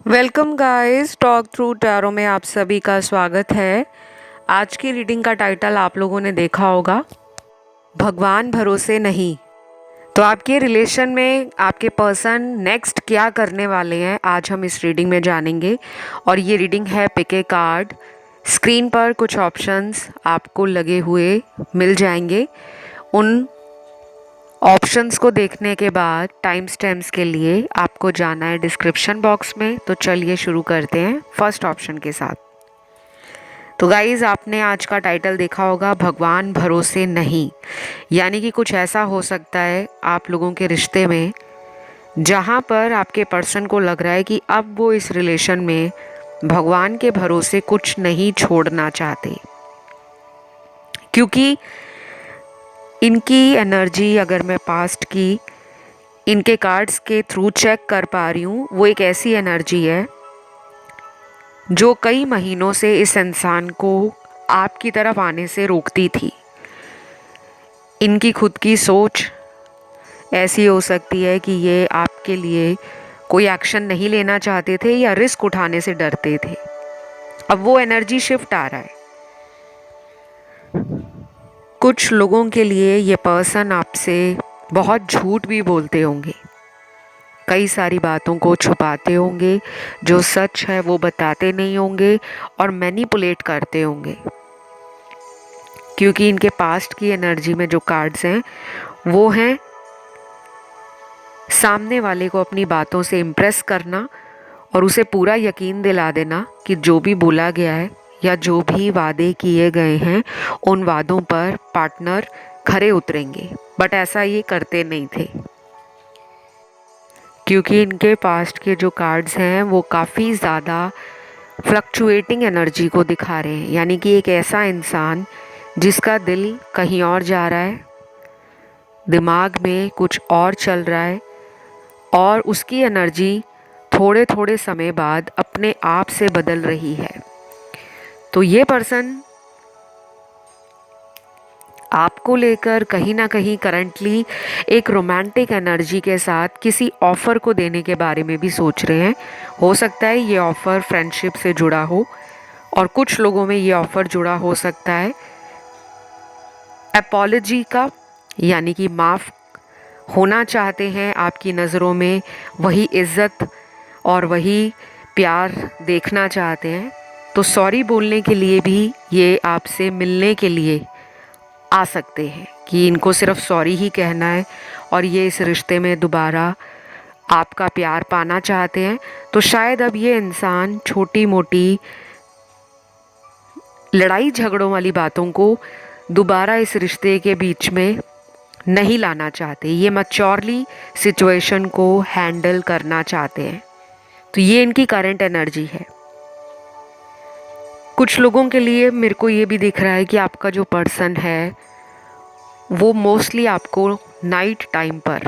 Welcome guys, talk through tarot में आप सभी का स्वागत है। आज की रीडिंग का टाइटल आप लोगों ने देखा होगा, भगवान भरोसे नहीं। तो आपके रिलेशन में आपके पर्सन नेक्स्ट क्या करने वाले हैं, आज हम इस रीडिंग में जानेंगे। और ये रीडिंग है पिक ए कार्ड। स्क्रीन पर कुछ ऑप्शंस आपको लगे हुए मिल जाएंगे। उन ऑप्शंस को देखने के बाद टाइम स्टैम्प्स के लिए आपको जाना है डिस्क्रिप्शन बॉक्स में। तो चलिए शुरू करते हैं फर्स्ट ऑप्शन के साथ। तो गाइज़, आपने आज का टाइटल देखा होगा, भगवान भरोसे नहीं। यानी कि कुछ ऐसा हो सकता है आप लोगों के रिश्ते में जहाँ पर आपके पर्सन को लग रहा है कि अब वो इस रिलेशन में भगवान के भरोसे कुछ नहीं छोड़ना चाहते, क्योंकि इनकी एनर्जी, अगर मैं पास्ट की इनके कार्ड्स के थ्रू चेक कर पा रही हूँ, वो एक ऐसी एनर्जी है जो कई महीनों से इस इंसान को आपकी तरफ आने से रोकती थी। इनकी खुद की सोच ऐसी हो सकती है कि ये आपके लिए कोई एक्शन नहीं लेना चाहते थे या रिस्क उठाने से डरते थे। अब वो एनर्जी शिफ्ट आ रहा है। कुछ लोगों के लिए ये पर्सन आपसे बहुत झूठ भी बोलते होंगे, कई सारी बातों को छुपाते होंगे, जो सच है वो बताते नहीं होंगे और मैनिपुलेट करते होंगे। क्योंकि इनके पास्ट की एनर्जी में जो कार्ड्स हैं वो हैं सामने वाले को अपनी बातों से इम्प्रेस करना और उसे पूरा यकीन दिला देना कि जो भी बोला गया है या जो भी वादे किए गए हैं उन वादों पर पार्टनर खरे उतरेंगे। बट ऐसा ये करते नहीं थे, क्योंकि इनके पास्ट के जो कार्ड्स हैं वो काफ़ी ज़्यादा फ्लक्चुएटिंग एनर्जी को दिखा रहे हैं। यानी कि एक ऐसा इंसान जिसका दिल कहीं और जा रहा है, दिमाग में कुछ और चल रहा है और उसकी एनर्जी थोड़े थोड़े समय बाद अपने आप से बदल रही है। तो ये पर्सन आपको लेकर कहीं ना कहीं करंटली एक रोमांटिक एनर्जी के साथ किसी ऑफ़र को देने के बारे में भी सोच रहे हैं। हो सकता है ये ऑफ़र फ्रेंडशिप से जुड़ा हो और कुछ लोगों में ये ऑफ़र जुड़ा हो सकता है अपॉलजी का, यानी कि माफ़ होना चाहते हैं। आपकी नज़रों में वही इज़्ज़त और वही प्यार देखना चाहते हैं। तो सॉरी बोलने के लिए भी ये आपसे मिलने के लिए आ सकते हैं कि इनको सिर्फ सॉरी ही कहना है और ये इस रिश्ते में दोबारा आपका प्यार पाना चाहते हैं। तो शायद अब ये इंसान छोटी मोटी लड़ाई झगड़ों वाली बातों को दोबारा इस रिश्ते के बीच में नहीं लाना चाहते। ये मैच्योरली सिचुएशन को हैंडल करना चाहते हैं। तो ये इनकी करंट एनर्जी है। कुछ लोगों के लिए मेरे को ये भी दिख रहा है कि आपका जो पर्सन है वो मोस्टली आपको नाइट टाइम पर,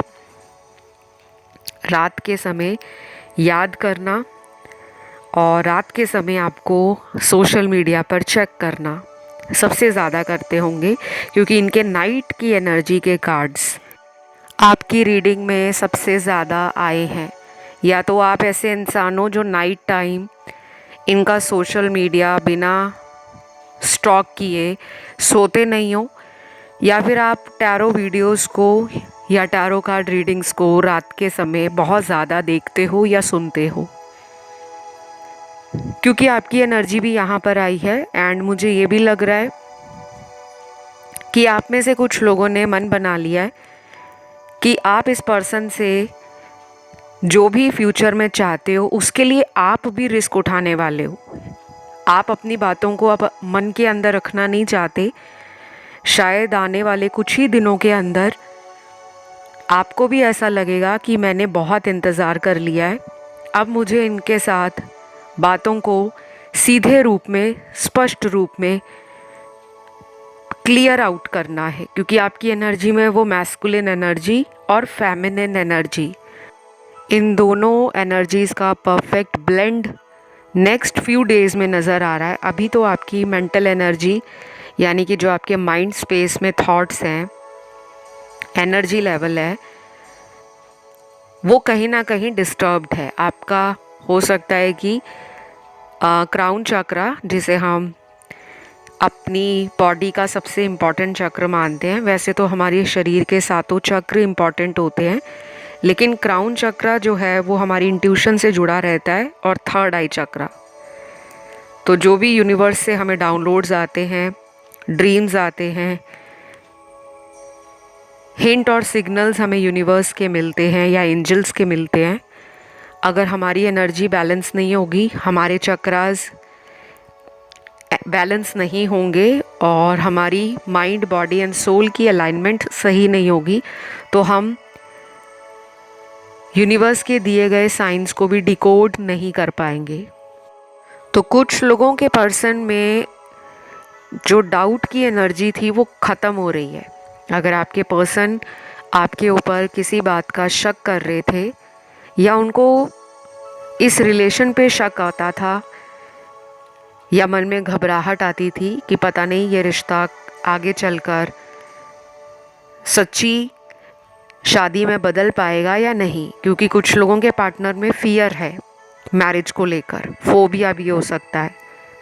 रात के समय याद करना और रात के समय आपको सोशल मीडिया पर चेक करना सबसे ज़्यादा करते होंगे, क्योंकि इनके नाइट की एनर्जी के कार्ड्स आपकी रीडिंग में सबसे ज़्यादा आए हैं। या तो आप ऐसे इंसान हो जो नाइट टाइम इनका सोशल मीडिया बिना स्टॉक किए सोते नहीं हो, या फिर आप टैरो वीडियोस को या टैरो कार्ड रीडिंग्स को रात के समय बहुत ज़्यादा देखते हो या सुनते हो। क्योंकि आपकी एनर्जी भी यहाँ पर आई है एंड मुझे ये भी लग रहा है कि आप में से कुछ लोगों ने मन बना लिया है कि आप इस पर्सन से जो भी फ्यूचर में चाहते हो उसके लिए आप भी रिस्क उठाने वाले हो। आप अपनी बातों को अब मन के अंदर रखना नहीं चाहते। शायद आने वाले कुछ ही दिनों के अंदर आपको भी ऐसा लगेगा कि मैंने बहुत इंतज़ार कर लिया है, अब मुझे इनके साथ बातों को सीधे रूप में, स्पष्ट रूप में क्लियर आउट करना है। क्योंकि आपकी एनर्जी में वो मैस्कुलिन एनर्जी और फेमिनिन एनर्जी, इन दोनों एनर्जीज़ का perfect blend next few days में नज़र आ रहा है। अभी तो आपकी मेंटल एनर्जी, यानी कि जो आपके माइंड स्पेस में थॉट्स हैं, एनर्जी लेवल है, वो कहीं ना कहीं डिस्टर्ब्ड है। आपका हो सकता है कि क्राउन चक्रा, जिसे हम अपनी बॉडी का सबसे इम्पॉर्टेंट चक्र मानते हैं, वैसे तो हमारे शरीर के सातों चक्र इम्पॉर्टेंट होते हैं, लेकिन क्राउन चक्र जो है वो हमारी इंट्यूशन से जुड़ा रहता है, और थर्ड आई चक्रा। तो जो भी यूनिवर्स से हमें डाउनलोड्स आते हैं, ड्रीम्स आते हैं, हिंट और सिग्नल्स हमें यूनिवर्स के मिलते हैं या एंजल्स के मिलते हैं, अगर हमारी एनर्जी बैलेंस नहीं होगी, हमारे चक्रास बैलेंस नहीं होंगे और हमारी माइंड, बॉडी एंड सोल की अलाइनमेंट सही नहीं होगी, तो हम यूनिवर्स के दिए गए साइंस को भी डिकोड नहीं कर पाएंगे। तो कुछ लोगों के पर्सन में जो डाउट की एनर्जी थी वो ख़त्म हो रही है। अगर आपके पर्सन आपके ऊपर किसी बात का शक कर रहे थे या उनको इस रिलेशन पे शक आता था या मन में घबराहट आती थी कि पता नहीं ये रिश्ता आगे चलकर सच्ची शादी में बदल पाएगा या नहीं, क्योंकि कुछ लोगों के पार्टनर में फियर है मैरिज को लेकर, फोबिया भी हो सकता है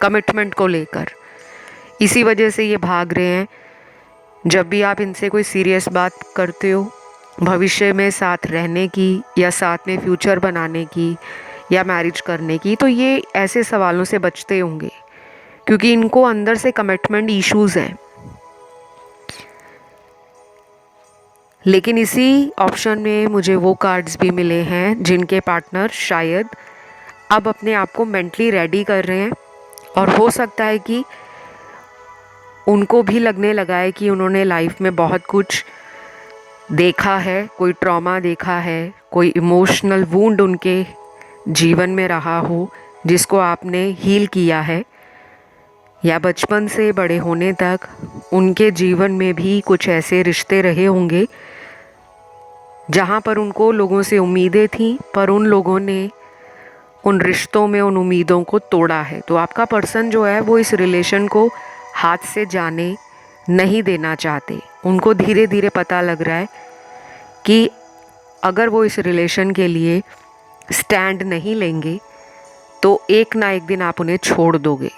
कमिटमेंट को लेकर, इसी वजह से ये भाग रहे हैं। जब भी आप इनसे कोई सीरियस बात करते हो, भविष्य में साथ रहने की या साथ में फ्यूचर बनाने की या मैरिज करने की, तो ये ऐसे सवालों से बचते होंगे क्योंकि इनको अंदर से कमिटमेंट इश्यूज़ हैं। लेकिन इसी ऑप्शन में मुझे वो कार्ड्स भी मिले हैं जिनके पार्टनर शायद अब अपने आप को मेंटली रेडी कर रहे हैं, और हो सकता है कि उनको भी लगने लगा है कि उन्होंने लाइफ में बहुत कुछ देखा है, कोई ट्रॉमा देखा है, कोई इमोशनल वुंड उनके जीवन में रहा हो जिसको आपने हील किया है, या बचपन से बड़े होने तक उनके जीवन में भी कुछ ऐसे रिश्ते रहे होंगे जहाँ पर उनको लोगों से उम्मीदें थीं, पर उन लोगों ने उन रिश्तों में उन उम्मीदों को तोड़ा है। तो आपका पर्सन जो है वो इस रिलेशन को हाथ से जाने नहीं देना चाहते। उनको धीरे धीरे पता लग रहा है कि अगर वो इस रिलेशन के लिए स्टैंड नहीं लेंगे तो एक ना एक दिन आप उन्हें छोड़ दोगे,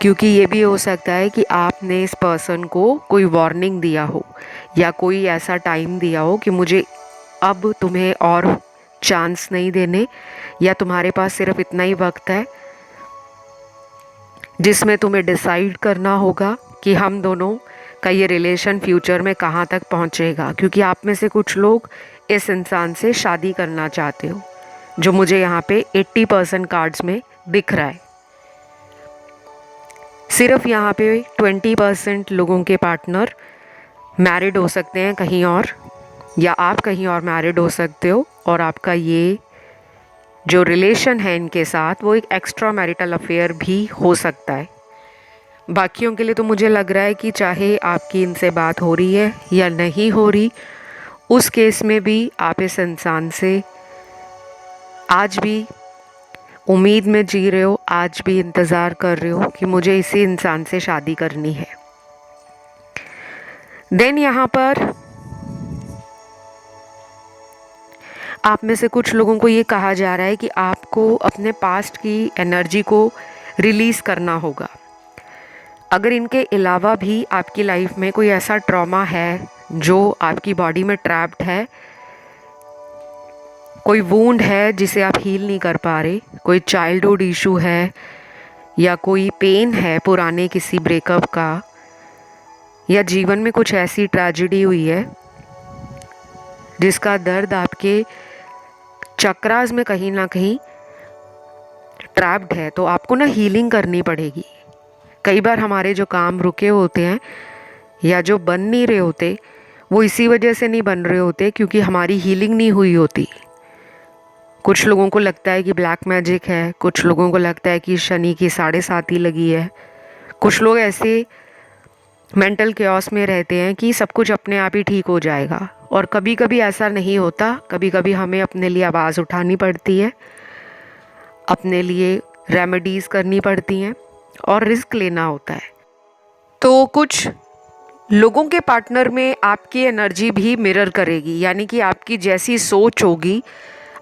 क्योंकि ये भी हो सकता है कि आपने इस पर्सन को कोई वार्निंग दिया हो या कोई ऐसा टाइम दिया हो कि मुझे अब तुम्हें और चांस नहीं देने, या तुम्हारे पास सिर्फ इतना ही वक्त है जिसमें तुम्हें डिसाइड करना होगा कि हम दोनों का ये रिलेशन फ्यूचर में कहाँ तक पहुँचेगा। क्योंकि आप में से कुछ लोग इस इंसान से शादी करना चाहते हो, जो मुझे यहाँ पे 80% कार्ड्स में दिख रहा है। सिर्फ यहाँ पे 20% लोगों के पार्टनर मैरिड हो सकते हैं कहीं और, या आप कहीं और मैरिड हो सकते हो, और आपका ये जो रिलेशन है इनके साथ वो एक एक्स्ट्रा मैरिटल अफेयर भी हो सकता है। बाकियों के लिए तो मुझे लग रहा है कि चाहे आपकी इनसे बात हो रही है या नहीं हो रही, उस केस में भी आप इस इंसान से आज भी उम्मीद में जी रहे हो, आज भी इंतज़ार कर रहे हो कि मुझे इसी इंसान से शादी करनी है। देन यहाँ पर आप में से कुछ लोगों को ये कहा जा रहा है कि आपको अपने पास्ट की एनर्जी को रिलीज़ करना होगा। अगर इनके अलावा भी आपकी लाइफ में कोई ऐसा ट्रॉमा है जो आपकी बॉडी में ट्रैप्ड है, कोई वूंड है जिसे आप हील नहीं कर पा रहे, कोई चाइल्डहुड इशू है, या कोई पेन है पुराने किसी ब्रेकअप का, या जीवन में कुछ ऐसी ट्रेजेडी हुई है जिसका दर्द आपके चक्रास में कहीं ना कहीं ट्रैप्ड है, तो आपको ना हीलिंग करनी पड़ेगी। कई बार हमारे जो काम रुके होते हैं या जो बन नहीं रहे होते, वो इसी वजह से नहीं बन रहे होते क्योंकि हमारी हीलिंग नहीं हुई होती। कुछ लोगों को लगता है कि ब्लैक मैजिक है, कुछ लोगों को लगता है कि शनि की 7.5 लगी है, कुछ लोग ऐसे मेंटल केओस में रहते हैं कि सब कुछ अपने आप ही ठीक हो जाएगा, और कभी कभी ऐसा नहीं होता। कभी कभी हमें अपने लिए आवाज़ उठानी पड़ती है, अपने लिए रेमेडीज़ करनी पड़ती हैं और रिस्क लेना होता है। तो कुछ लोगों के पार्टनर में आपकी एनर्जी भी मिरर करेगी, यानी कि आपकी जैसी सोच होगी,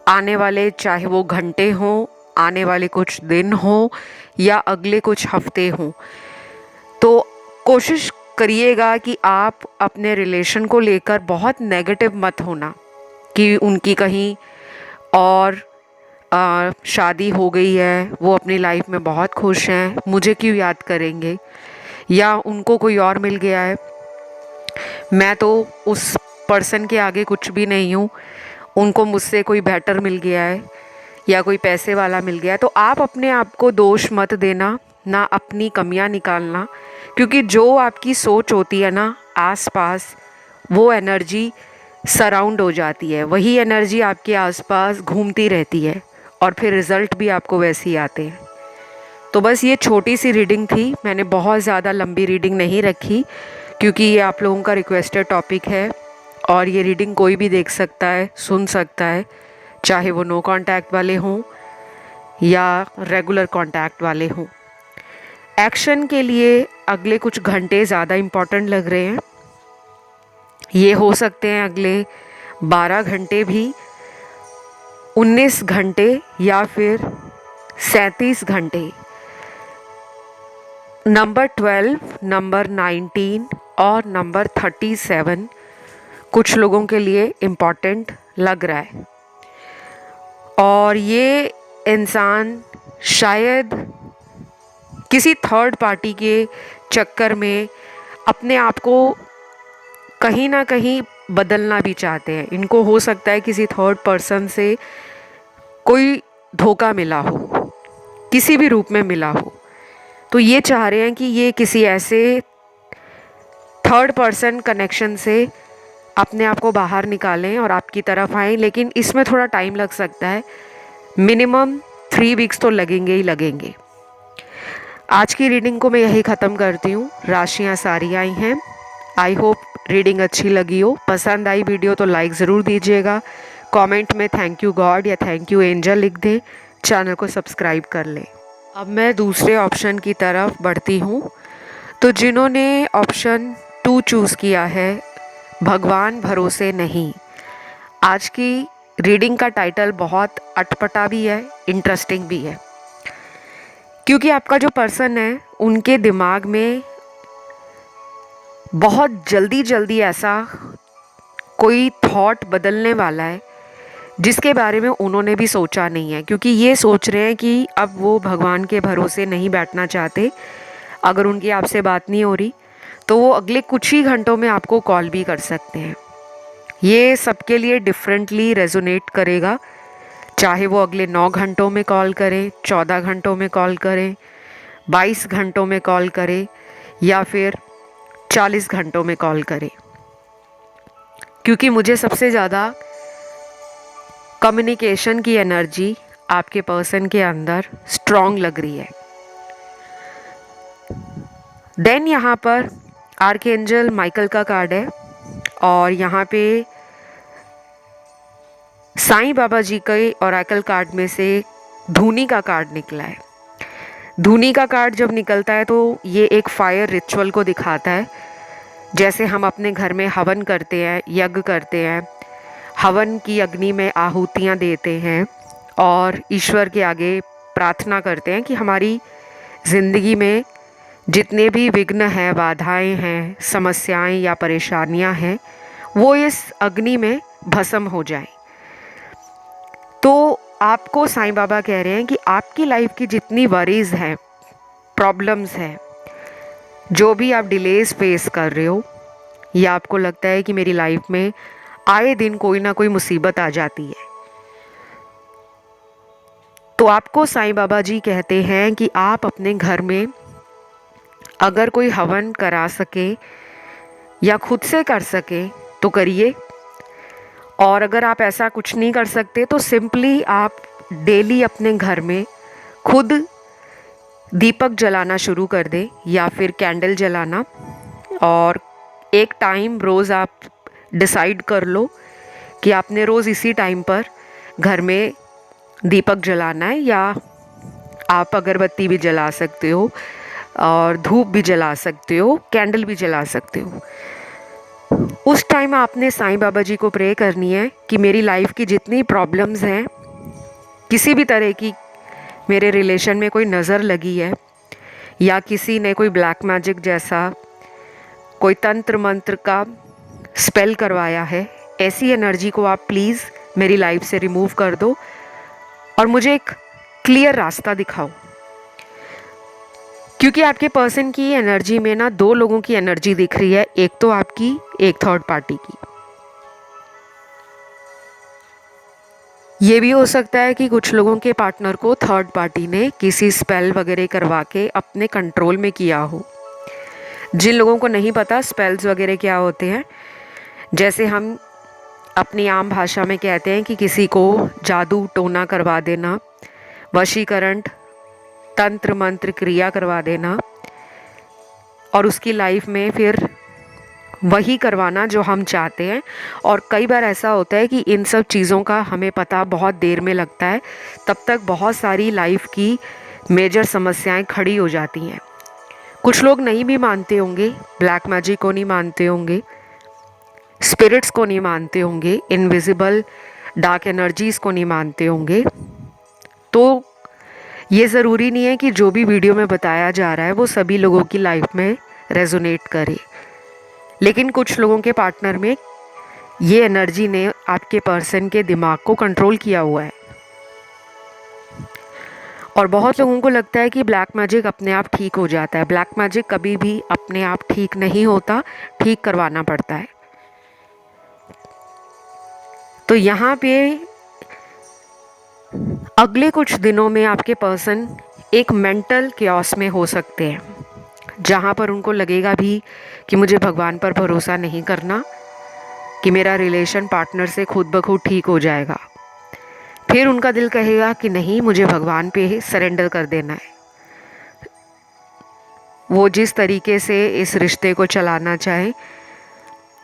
आने वाले चाहे वो घंटे हों, आने वाले कुछ दिन हों या अगले कुछ हफ्ते हों। तो कोशिश करिएगा कि आप अपने रिलेशन को लेकर बहुत नेगेटिव मत होना कि उनकी कहीं और शादी हो गई है, वो अपनी लाइफ में बहुत खुश हैं, मुझे क्यों याद करेंगे, या उनको कोई और मिल गया है, मैं तो उस पर्सन के आगे कुछ भी नहीं हूँ, उनको मुझसे कोई बेटर मिल गया है या कोई पैसे वाला मिल गया है। तो आप अपने आप को दोष मत देना, ना अपनी कमियां निकालना, क्योंकि जो आपकी सोच होती है ना आसपास, वो एनर्जी सराउंड हो जाती है, वही एनर्जी आपके आसपास घूमती रहती है और फिर रिज़ल्ट भी आपको वैसे ही आते हैं। तो बस ये छोटी सी रीडिंग थी, मैंने बहुत ज़्यादा लंबी रीडिंग नहीं रखी क्योंकि ये आप लोगों का रिक्वेस्टेड टॉपिक है और ये रीडिंग कोई भी देख सकता है, सुन सकता है, चाहे वो नो कांटेक्ट वाले हों या रेगुलर कांटेक्ट वाले हों। एक्शन के लिए अगले कुछ घंटे ज़्यादा इम्पॉर्टेंट लग रहे हैं। ये हो सकते हैं अगले 12 घंटे भी, 19 घंटे या फिर 37 घंटे। नंबर 12, नंबर 19 और नंबर 37 कुछ लोगों के लिए इम्पॉर्टेंट लग रहा है और ये इंसान शायद किसी थर्ड पार्टी के चक्कर में अपने आप को कहीं ना कहीं बदलना भी चाहते हैं। इनको हो सकता है किसी थर्ड पर्सन से कोई धोखा मिला हो, किसी भी रूप में मिला हो, तो ये चाह रहे हैं कि ये किसी ऐसे थर्ड पर्सन कनेक्शन से अपने आप को बाहर निकालें और आपकी तरफ आएँ, लेकिन इसमें थोड़ा टाइम लग सकता है, मिनिमम 3 वीक्स तो लगेंगे ही लगेंगे। आज की रीडिंग को मैं यही ख़त्म करती हूँ, राशियाँ सारी आई हैं। आई होप रीडिंग अच्छी लगी हो, पसंद आई वीडियो तो लाइक ज़रूर दीजिएगा, कमेंट में थैंक यू गॉड या थैंक यू एंजल लिख दें, चैनल को सब्सक्राइब कर लें। अब मैं दूसरे ऑप्शन की तरफ बढ़ती हूँ। तो जिन्होंने ऑप्शन 2 चूज़ किया है, भगवान भरोसे नहीं, आज की रीडिंग का टाइटल बहुत अटपटा भी है, इंटरेस्टिंग भी है, क्योंकि आपका जो पर्सन है उनके दिमाग में बहुत जल्दी जल्दी ऐसा कोई थॉट बदलने वाला है जिसके बारे में उन्होंने भी सोचा नहीं है, क्योंकि ये सोच रहे हैं कि अब वो भगवान के भरोसे नहीं बैठना चाहते। अगर उनकी आपसे बात नहीं हो रही तो वो अगले कुछ ही घंटों में आपको कॉल भी कर सकते हैं। ये सबके लिए डिफरेंटली रेजोनेट करेगा, चाहे वो अगले 9 घंटों में कॉल करें, 14 घंटों में कॉल करें, 22 घंटों में कॉल करें या फिर 40 घंटों में कॉल करें, क्योंकि मुझे सबसे ज़्यादा कम्युनिकेशन की एनर्जी आपके पर्सन के अंदर स्ट्रॉन्ग लग रही है। देन यहाँ पर आर्कएंजल माइकल का कार्ड है और यहाँ पे साईं बाबा जी के ओरेकल कार्ड में से धूनी का कार्ड निकला है। धूनी का कार्ड जब निकलता है तो ये एक फायर रिचुअल को दिखाता है। जैसे हम अपने घर में हवन करते हैं, यज्ञ करते हैं, हवन की अग्नि में आहुतियाँ देते हैं और ईश्वर के आगे प्रार्थना करते हैं कि हमारी ज़िंदगी में जितने भी विघ्न हैं, बाधाएं हैं, समस्याएं या परेशानियां हैं, वो इस अग्नि में भस्म हो जाए। तो आपको साईं बाबा कह रहे हैं कि आपकी लाइफ की जितनी वरीज़ हैं, प्रॉब्लम्स हैं, जो भी आप डिलेस फेस कर रहे हो या आपको लगता है कि मेरी लाइफ में आए दिन कोई ना कोई मुसीबत आ जाती है, तो आपको साईं बाबा जी कहते हैं कि आप अपने घर में अगर कोई हवन करा सके या खुद से कर सके तो करिए, और अगर आप ऐसा कुछ नहीं कर सकते तो सिंपली आप डेली अपने घर में खुद दीपक जलाना शुरू कर दें या फिर कैंडल जलाना, और एक टाइम रोज़ आप डिसाइड कर लो कि आपने रोज़ इसी टाइम पर घर में दीपक जलाना है, या आप अगरबत्ती भी जला सकते हो और धूप भी जला सकते हो, कैंडल भी जला सकते हो। उस टाइम आपने साईं बाबा जी को प्रे करनी है कि मेरी लाइफ की जितनी प्रॉब्लम्स हैं, किसी भी तरह की मेरे रिलेशन में कोई नज़र लगी है या किसी ने कोई ब्लैक मैजिक जैसा कोई तंत्र मंत्र का स्पेल करवाया है, ऐसी एनर्जी को आप प्लीज़ मेरी लाइफ से रिमूव कर दो और मुझे एक क्लियर रास्ता दिखाओ। क्योंकि आपके पर्सन की एनर्जी में ना दो लोगों की एनर्जी दिख रही है, एक तो आपकी, एक थर्ड पार्टी की। ये भी हो सकता है कि कुछ लोगों के पार्टनर को थर्ड पार्टी ने किसी स्पेल वगैरह करवा के अपने कंट्रोल में किया हो। जिन लोगों को नहीं पता स्पेल्स वगैरह क्या होते हैं, जैसे हम अपनी आम भाषा में कहते हैं कि किसी को जादू टोना करवा देना, वशीकरण, तंत्र मंत्र क्रिया करवा देना और उसकी लाइफ में फिर वही करवाना जो हम चाहते हैं। और कई बार ऐसा होता है कि इन सब चीज़ों का हमें पता बहुत देर में लगता है, तब तक बहुत सारी लाइफ की मेजर समस्याएं खड़ी हो जाती हैं। कुछ लोग नहीं भी मानते होंगे, ब्लैक मैजिक को नहीं मानते होंगे, स्पिरिट्स को नहीं मानते होंगे, इनविजिबल डार्क एनर्जीज़ को नहीं मानते होंगे। तो ये ज़रूरी नहीं है कि जो भी वीडियो में बताया जा रहा है वो सभी लोगों की लाइफ में रेजोनेट करे, लेकिन कुछ लोगों के पार्टनर में ये एनर्जी ने आपके पर्सन के दिमाग को कंट्रोल किया हुआ है। और बहुत लोगों को लगता है कि ब्लैक मैजिक अपने आप ठीक हो जाता है। ब्लैक मैजिक कभी भी अपने आप ठीक नहीं होता, ठीक करवाना पड़ता है। तो यहाँ पे अगले कुछ दिनों में आपके पर्सन एक मेंटल क्योस में हो सकते हैं, जहाँ पर उनको लगेगा भी कि मुझे भगवान पर भरोसा नहीं करना, कि मेरा रिलेशन पार्टनर से खुद ब खुद ठीक हो जाएगा। फिर उनका दिल कहेगा कि नहीं, मुझे भगवान पे सरेंडर कर देना है। वो जिस तरीके से इस रिश्ते को चलाना चाहे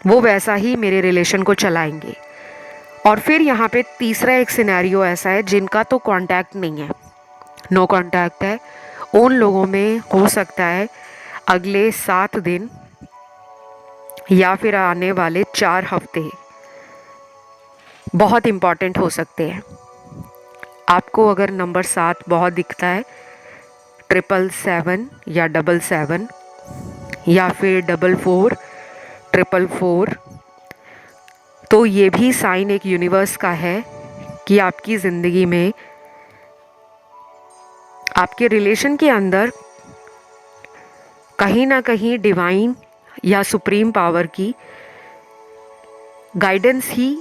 वो वैसा ही मेरे रिलेशन को चलाएंगे। और फिर यहाँ पे तीसरा एक सिनेरियो ऐसा है जिनका तो कांटेक्ट नहीं है, नो कांटेक्ट है। उन लोगों में हो सकता है अगले 7 दिन या फिर आने वाले 4 हफ्ते बहुत इम्पॉर्टेंट हो सकते हैं। आपको अगर नंबर 7 बहुत दिखता है, 777 या 77 या फिर 44, 444, तो ये भी साइन एक यूनिवर्स का है कि आपकी ज़िंदगी में आपके रिलेशन के अंदर कहीं ना कहीं डिवाइन या सुप्रीम पावर की गाइडेंस ही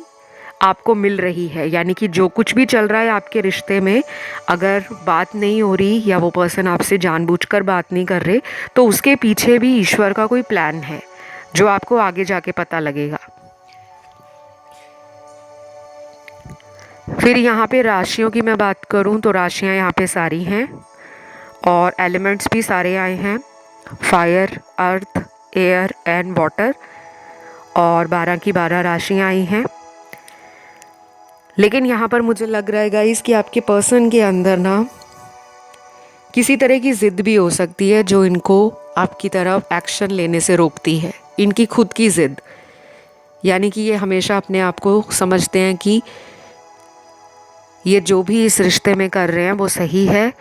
आपको मिल रही है। यानी कि जो कुछ भी चल रहा है आपके रिश्ते में, अगर बात नहीं हो रही या वो पर्सन आपसे जानबूझकर बात नहीं कर रहे, तो उसके पीछे भी ईश्वर का कोई प्लान है जो आपको आगे जाके पता लगेगा। फिर यहाँ पे राशियों की मैं बात करूँ तो राशियाँ यहाँ पे सारी हैं और एलिमेंट्स भी सारे आए हैं, fire, earth, air and water, और 12 की 12 राशियाँ आई हैं। लेकिन यहाँ पर मुझे लग रहा है गाइस कि आपके पर्सन के अंदर ना किसी तरह की ज़िद भी हो सकती है जो इनको आपकी तरफ एक्शन लेने से रोकती है। इनकी खुद की ज़िद, यानी कि ये हमेशा अपने आप को समझते हैं कि ये जो भी इस रिश्ते में कर रहे हैं वो सही है,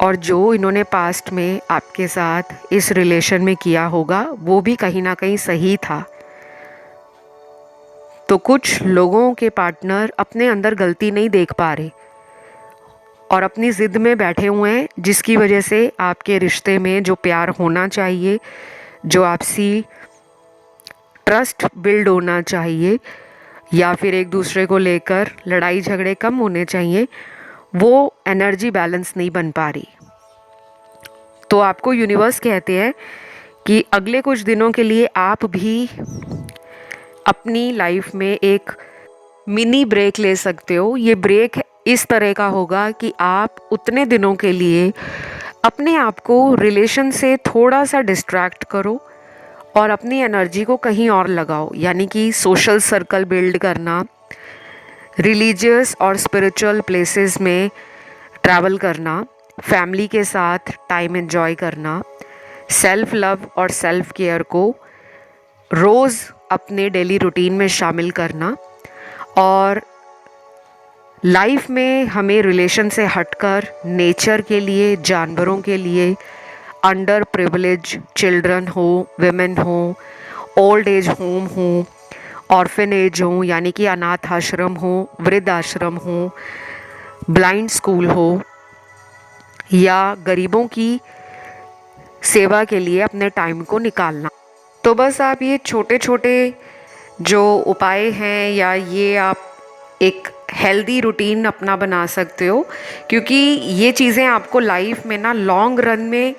और जो इन्होंने पास्ट में आपके साथ इस रिलेशन में किया होगा वो भी कहीं ना कहीं सही था। तो कुछ लोगों के पार्टनर अपने अंदर गलती नहीं देख पा रहे और अपनी ज़िद में बैठे हुए हैं, जिसकी वजह से आपके रिश्ते में जो प्यार होना चाहिए, जो आपसी ट्रस्ट बिल्ड होना चाहिए, या फिर एक दूसरे को लेकर लड़ाई झगड़े कम होने चाहिए, वो एनर्जी बैलेंस नहीं बन पा रही। तो आपको यूनिवर्स कहते हैं कि अगले कुछ दिनों के लिए आप भी अपनी लाइफ में एक मिनी ब्रेक ले सकते हो। ये ब्रेक इस तरह का होगा कि आप उतने दिनों के लिए अपने आप को रिलेशन से थोड़ा सा डिस्ट्रैक्ट करो और अपनी एनर्जी को कहीं और लगाओ। यानी कि सोशल सर्कल बिल्ड करना, रिलीजियस और स्पिरिचुअल प्लेसेस में ट्रैवल करना, फैमिली के साथ टाइम एंजॉय करना, सेल्फ लव और सेल्फ केयर को रोज़ अपने डेली रूटीन में शामिल करना। और लाइफ में हमें रिलेशन से हटकर नेचर के लिए, जानवरों के लिए, अंडर प्रिविलेज चिल्ड्रन हो, विमेन हो, ओल्ड एज होम हो, ऑर्फेनेज हो यानी कि अनाथ आश्रम हो, वृद्ध आश्रम हो, ब्लाइंड स्कूल हो, या गरीबों की सेवा के लिए अपने टाइम को निकालना। तो बस आप ये छोटे छोटे जो उपाय हैं, या ये आप एक हेल्दी रूटीन अपना बना सकते हो, क्योंकि ये चीज़ें आपको लाइफ में ना लॉन्ग रन में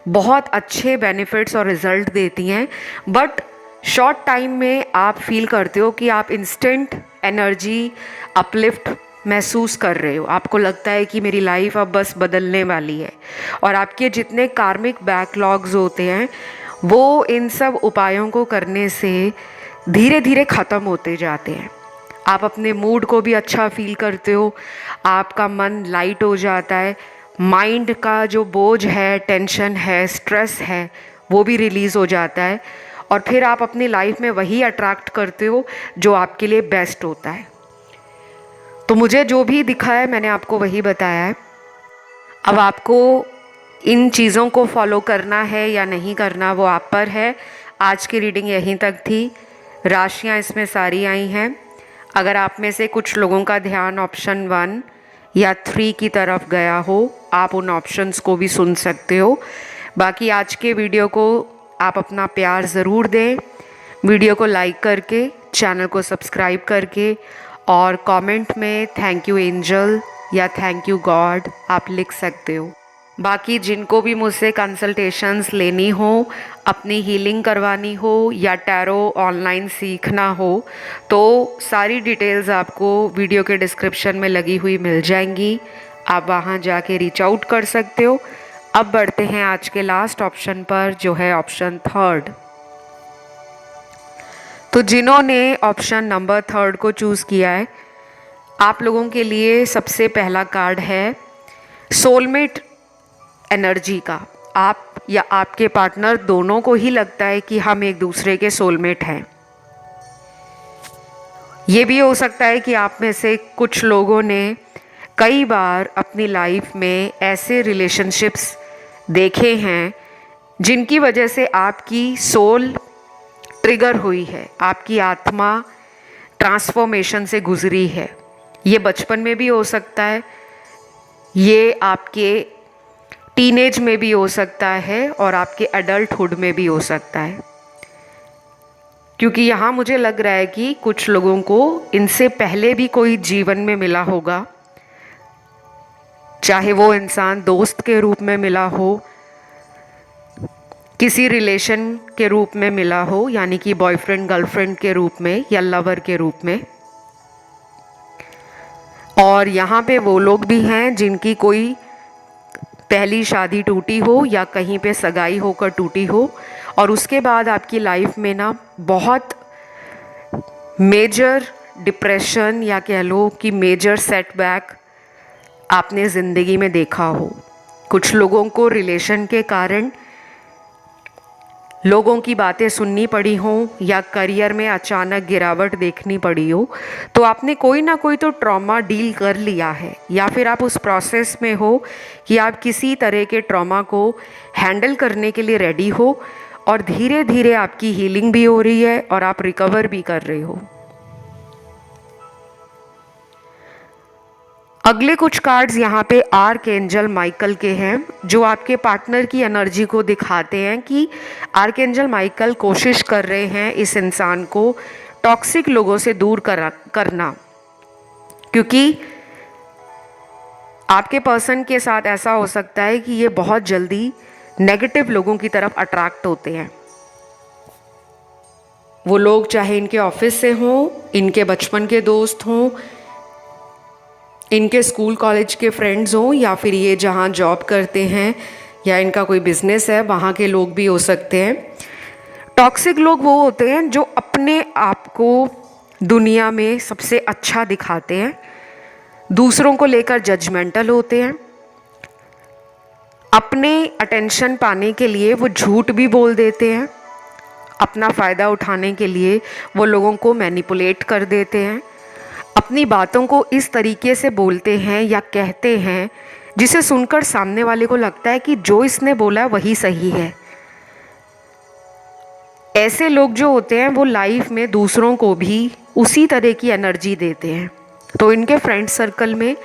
बहुत अच्छे बेनिफिट्स और रिजल्ट देती हैं। बट शॉर्ट टाइम में आप फील करते हो कि आप इंस्टेंट एनर्जी, अपलिफ्ट महसूस कर रहे हो, आपको लगता है कि मेरी लाइफ अब बस बदलने वाली है, और आपके जितने कार्मिक बैकलॉग्स होते हैं वो इन सब उपायों को करने से धीरे धीरे ख़त्म होते जाते हैं। आप अपने मूड को भी अच्छा फील करते हो, आपका मन लाइट हो जाता है, माइंड का जो बोझ है, टेंशन है, स्ट्रेस है, वो भी रिलीज़ हो जाता है, और फिर आप अपनी लाइफ में वही अट्रैक्ट करते हो जो आपके लिए बेस्ट होता है। तो मुझे जो भी दिखा है मैंने आपको वही बताया है। अब आपको इन चीज़ों को फॉलो करना है या नहीं करना वो आप पर है। आज की रीडिंग यहीं तक थी। राशियाँ इसमें सारी आई हैं। अगर आप में से कुछ लोगों का ध्यान ऑप्शन 1 या 3 की तरफ गया हो, आप उन ऑप्शंस को भी सुन सकते हो। बाकी आज के वीडियो को आप अपना प्यार ज़रूर दें, वीडियो को लाइक करके, चैनल को सब्सक्राइब करके, और कमेंट में थैंक यू एंजल या थैंक यू गॉड आप लिख सकते हो। बाकी जिनको भी मुझसे कंसल्टेशंस लेनी हो, अपनी हीलिंग करवानी हो या टैरो ऑनलाइन सीखना हो, तो सारी डिटेल्स आपको वीडियो के डिस्क्रिप्शन में लगी हुई मिल जाएंगी। आप वहाँ जाके रीच आउट कर सकते हो। अब बढ़ते हैं आज के लास्ट ऑप्शन पर, जो है ऑप्शन 3। तो जिन्होंने ऑप्शन नंबर 3 को चूज़ किया है, आप लोगों के लिए सबसे पहला कार्ड है सोलमेट एनर्जी का। आप या आपके पार्टनर दोनों को ही लगता है कि हम एक दूसरे के सोलमेट हैं। ये भी हो सकता है कि आप में से कुछ लोगों ने कई बार अपनी लाइफ में ऐसे रिलेशनशिप्स देखे हैं जिनकी वजह से आपकी सोल ट्रिगर हुई है, आपकी आत्मा ट्रांसफॉर्मेशन से गुजरी है। ये बचपन में भी हो सकता है, ये आपके टीनेज में भी हो सकता है, और आपके एडल्टहुड में भी हो सकता है। क्योंकि यहाँ मुझे लग रहा है कि कुछ लोगों को इनसे पहले भी कोई जीवन में मिला होगा, चाहे वो इंसान दोस्त के रूप में मिला हो, किसी रिलेशन के रूप में मिला हो, यानी कि बॉयफ्रेंड गर्लफ्रेंड के रूप में या लवर के रूप में। और यहाँ पे वो लोग भी हैं जिनकी कोई पहली शादी टूटी हो या कहीं पे सगाई होकर टूटी हो, और उसके बाद आपकी लाइफ में ना बहुत मेजर डिप्रेशन या कह लो कि मेजर सेटबैक आपने ज़िंदगी में देखा हो। कुछ लोगों को रिलेशन के कारण लोगों की बातें सुननी पड़ी हों, या करियर में अचानक गिरावट देखनी पड़ी हो, तो आपने कोई ना कोई तो ट्रॉमा डील कर लिया है, या फिर आप उस प्रोसेस में हो कि आप किसी तरह के ट्रॉमा को हैंडल करने के लिए रेडी हो, और धीरे धीरे आपकी हीलिंग भी हो रही है और आप रिकवर भी कर रहे हो। अगले कुछ कार्ड्स यहाँ पे आर्कएंजल माइकल के हैं, जो आपके पार्टनर की एनर्जी को दिखाते हैं कि आर्कएंजल माइकल कोशिश कर रहे हैं इस इंसान को टॉक्सिक लोगों से दूर करना। क्योंकि आपके पर्सन के साथ ऐसा हो सकता है कि ये बहुत जल्दी नेगेटिव लोगों की तरफ अट्रैक्ट होते हैं। वो लोग चाहे इनके ऑफिस से हों, इनके बचपन के दोस्त हों, इनके स्कूल कॉलेज के फ्रेंड्स हों, या फिर ये जहाँ जॉब करते हैं या इनका कोई बिजनेस है वहाँ के लोग भी हो सकते हैं। टॉक्सिक लोग वो होते हैं जो अपने आप को दुनिया में सबसे अच्छा दिखाते हैं, दूसरों को लेकर जजमेंटल होते हैं, अपने अटेंशन पाने के लिए वो झूठ भी बोल देते हैं, अपना फ़ायदा उठाने के लिए वो लोगों को मैनिपुलेट कर देते हैं, अपनी बातों को इस तरीके से बोलते हैं या कहते हैं जिसे सुनकर सामने वाले को लगता है कि जो इसने बोला वही सही है। ऐसे लोग जो होते हैं वो लाइफ में दूसरों को भी उसी तरह की एनर्जी देते हैं। तो इनके फ्रेंड सर्कल में,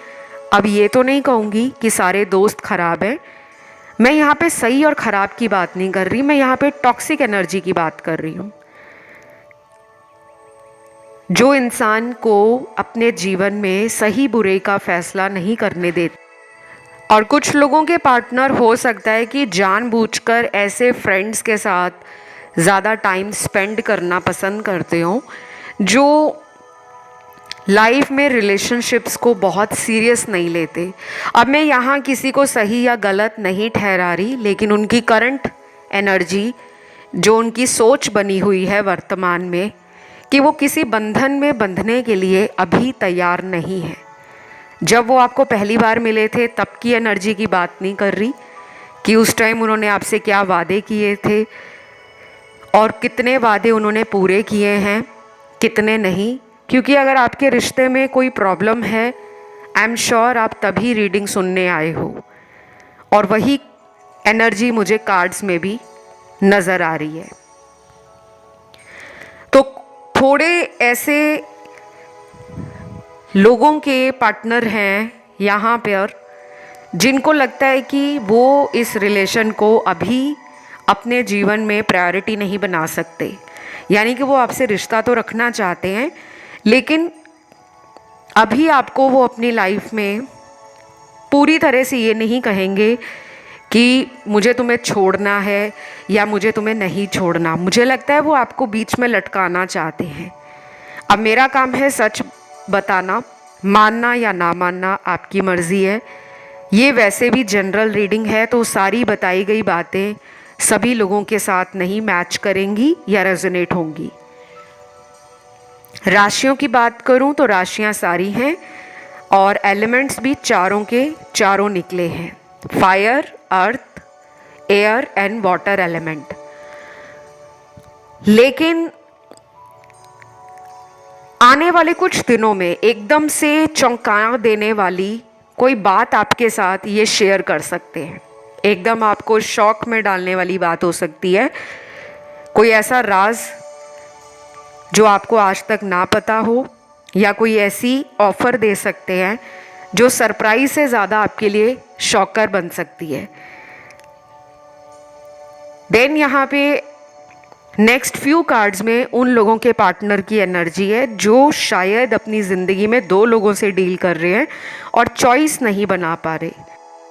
अब ये तो नहीं कहूँगी कि सारे दोस्त खराब हैं, मैं यहाँ पे सही और ख़राब की बात नहीं कर रही, मैं यहाँ पे टॉक्सिक एनर्जी की बात कर रही हूँ। जो इंसान को अपने जीवन में सही बुरे का फैसला नहीं करने देते। और कुछ लोगों के पार्टनर हो सकता है कि जानबूझकर ऐसे फ्रेंड्स के साथ ज़्यादा टाइम स्पेंड करना पसंद करते हो जो लाइफ में रिलेशनशिप्स को बहुत सीरियस नहीं लेते। अब मैं यहाँ किसी को सही या गलत नहीं ठहरा रही, लेकिन उनकी करंट एनर्जी, जो उनकी सोच बनी हुई है वर्तमान में कि वो किसी बंधन में बंधने के लिए अभी तैयार नहीं है। जब वो आपको पहली बार मिले थे तब की एनर्जी की बात नहीं कर रही कि उस टाइम उन्होंने आपसे क्या वादे किए थे और कितने वादे उन्होंने पूरे किए हैं, कितने नहीं। क्योंकि अगर आपके रिश्ते में कोई प्रॉब्लम है, आई एम श्योर आप तभी रीडिंग सुनने आए हो, और वही एनर्जी मुझे कार्ड्स में भी नज़र आ रही है। तो थोड़े ऐसे लोगों के पार्टनर हैं यहाँ पर जिनको लगता है कि वो इस रिलेशन को अभी अपने जीवन में प्रायोरिटी नहीं बना सकते। यानी कि वो आपसे रिश्ता तो रखना चाहते हैं, लेकिन अभी आपको वो अपनी लाइफ में पूरी तरह से ये नहीं कहेंगे कि मुझे तुम्हें छोड़ना है या मुझे तुम्हें नहीं छोड़ना। मुझे लगता है वो आपको बीच में लटकाना चाहते हैं। अब मेरा काम है सच बताना, मानना या ना मानना आपकी मर्ज़ी है। ये वैसे भी जनरल रीडिंग है, तो सारी बताई गई बातें सभी लोगों के साथ नहीं मैच करेंगी या रेजोनेट होंगी। राशियों की बात करूं तो राशियां सारी हैं और एलिमेंट्स भी चारों के चारों निकले हैं, fire, earth, air and water element. लेकिन आने वाले कुछ दिनों में एकदम से चौंका देने वाली कोई बात आपके साथ ये शेयर कर सकते हैं। एकदम आपको शॉक में डालने वाली बात हो सकती है। कोई ऐसा राज जो आपको आज तक ना पता हो, या कोई ऐसी ऑफ़र दे सकते हैं जो सरप्राइज से ज़्यादा आपके लिए शॉकर बन सकती है। देन यहाँ पे नेक्स्ट फ्यू कार्ड्स में उन लोगों के पार्टनर की एनर्जी है जो शायद अपनी ज़िंदगी में दो लोगों से डील कर रहे हैं और चॉइस नहीं बना पा रहे।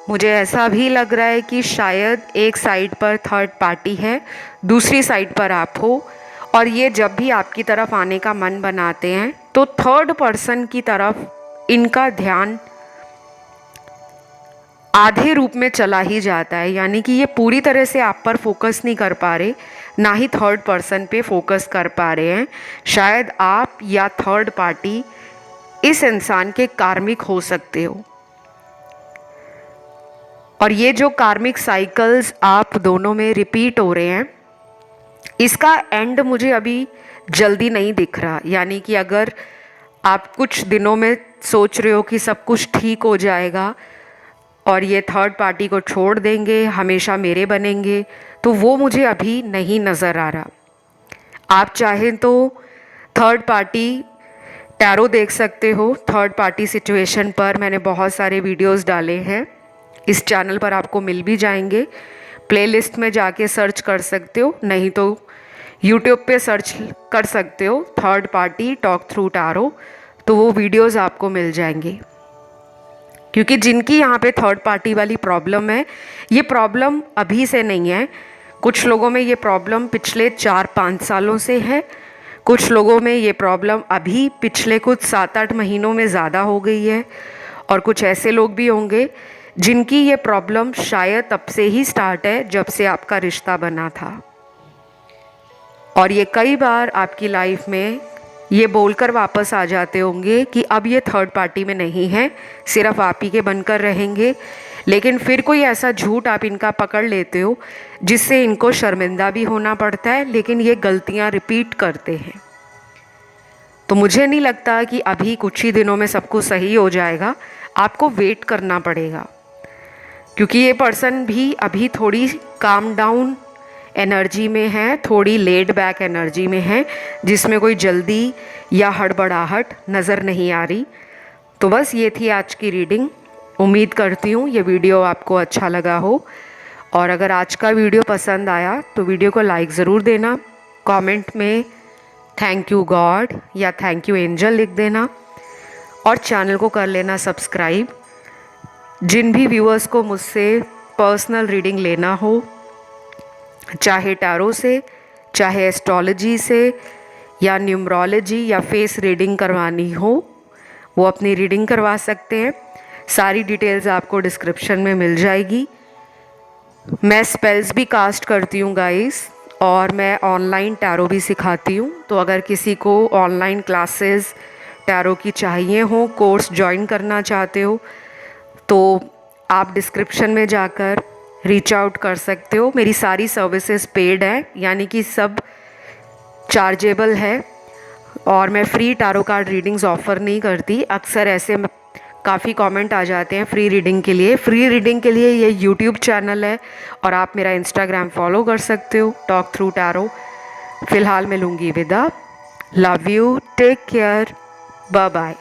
मुझे ऐसा भी लग रहा है कि शायद एक साइड पर थर्ड पार्टी है, दूसरी साइड पर आप हो, और ये जब भी आपकी तरफ आने का मन बनाते हैं तो थर्ड पर्सन की तरफ इनका ध्यान आधे रूप में चला ही जाता है। यानी कि ये पूरी तरह से आप पर फोकस नहीं कर पा रहे, ना ही थर्ड पर्सन पे फोकस कर पा रहे हैं। शायद आप या थर्ड पार्टी इस इंसान के कार्मिक हो सकते हो, और ये जो कार्मिक साइकिल्स आप दोनों में रिपीट हो रहे हैं, इसका एंड मुझे अभी जल्दी नहीं दिख रहा। यानी कि अगर आप कुछ दिनों में सोच रहे हो कि सब कुछ ठीक हो जाएगा और ये थर्ड पार्टी को छोड़ देंगे, हमेशा मेरे बनेंगे, तो वो मुझे अभी नहीं नज़र आ रहा। आप चाहें तो थर्ड पार्टी टैरो देख सकते हो। थर्ड पार्टी सिचुएशन पर मैंने बहुत सारे वीडियोस डाले हैं, इस चैनल पर आपको मिल भी जाएंगे। प्लेलिस्ट में जाके सर्च कर सकते हो, नहीं तो यूट्यूब पे सर्च कर सकते हो third party talk through tarot, तो वो वीडियोस आपको मिल जाएंगे। क्योंकि जिनकी यहाँ पे थर्ड पार्टी वाली प्रॉब्लम है, ये प्रॉब्लम अभी से नहीं है। कुछ लोगों में ये प्रॉब्लम पिछले 4-5 सालों से है, कुछ लोगों में ये प्रॉब्लम अभी पिछले कुछ 7-8 महीनों में ज़्यादा हो गई है, और कुछ ऐसे लोग भी होंगे जिनकी ये प्रॉब्लम शायद तब से ही स्टार्ट है जब से आपका रिश्ता बना था। और ये कई बार आपकी लाइफ में ये बोलकर वापस आ जाते होंगे कि अब ये थर्ड पार्टी में नहीं है, सिर्फ आप ही के बनकर रहेंगे। लेकिन फिर कोई ऐसा झूठ आप इनका पकड़ लेते हो जिससे इनको शर्मिंदा भी होना पड़ता है, लेकिन ये गलतियां रिपीट करते हैं। तो मुझे नहीं लगता कि अभी कुछ ही दिनों में सब कुछ सही हो जाएगा, आपको वेट करना पड़ेगा, क्योंकि ये पर्सन भी अभी थोड़ी काम डाउन एनर्जी में है, थोड़ी लेड बैक एनर्जी में है, जिसमें कोई जल्दी या हड़बड़ाहट नज़र नहीं आ रही। तो बस ये थी आज की रीडिंग। उम्मीद करती हूँ ये वीडियो आपको अच्छा लगा हो, और अगर आज का वीडियो पसंद आया तो वीडियो को लाइक ज़रूर देना, कमेंट में थैंक यू गॉड या थैंक यू एंजल लिख देना, और चैनल को कर लेना सब्सक्राइब। जिन भी व्यूअर्स को मुझसे पर्सनल रीडिंग लेना हो, चाहे टैरो से, चाहे एस्ट्रोलॉजी से, या न्यूमरोलॉजी या फेस रीडिंग करवानी हो, वो अपनी रीडिंग करवा सकते हैं। सारी डिटेल्स आपको डिस्क्रिप्शन में मिल जाएगी। मैं स्पेल्स भी कास्ट करती हूँ गाइस, और मैं ऑनलाइन टैरो भी सिखाती हूँ। तो अगर किसी को ऑनलाइन क्लासेस टैरो की चाहिए हो, कोर्स ज्वाइन करना चाहते हो, तो आप डिस्क्रिप्शन में जाकर रीच आउट कर सकते हो। मेरी सारी सर्विसेज पेड है, यानी कि सब चार्जेबल है, और मैं free tarot card readings offer नहीं करती। अक्सर ऐसे काफ़ी कमेंट आ जाते हैं फ्री रीडिंग के लिए। फ्री रीडिंग के लिए ये यूट्यूब चैनल है, और आप मेरा इंस्टाग्राम फॉलो कर सकते हो, टॉक थ्रू टैरो। फ़िलहाल मैं लूँगी विदा। Love you, take care, bye bye.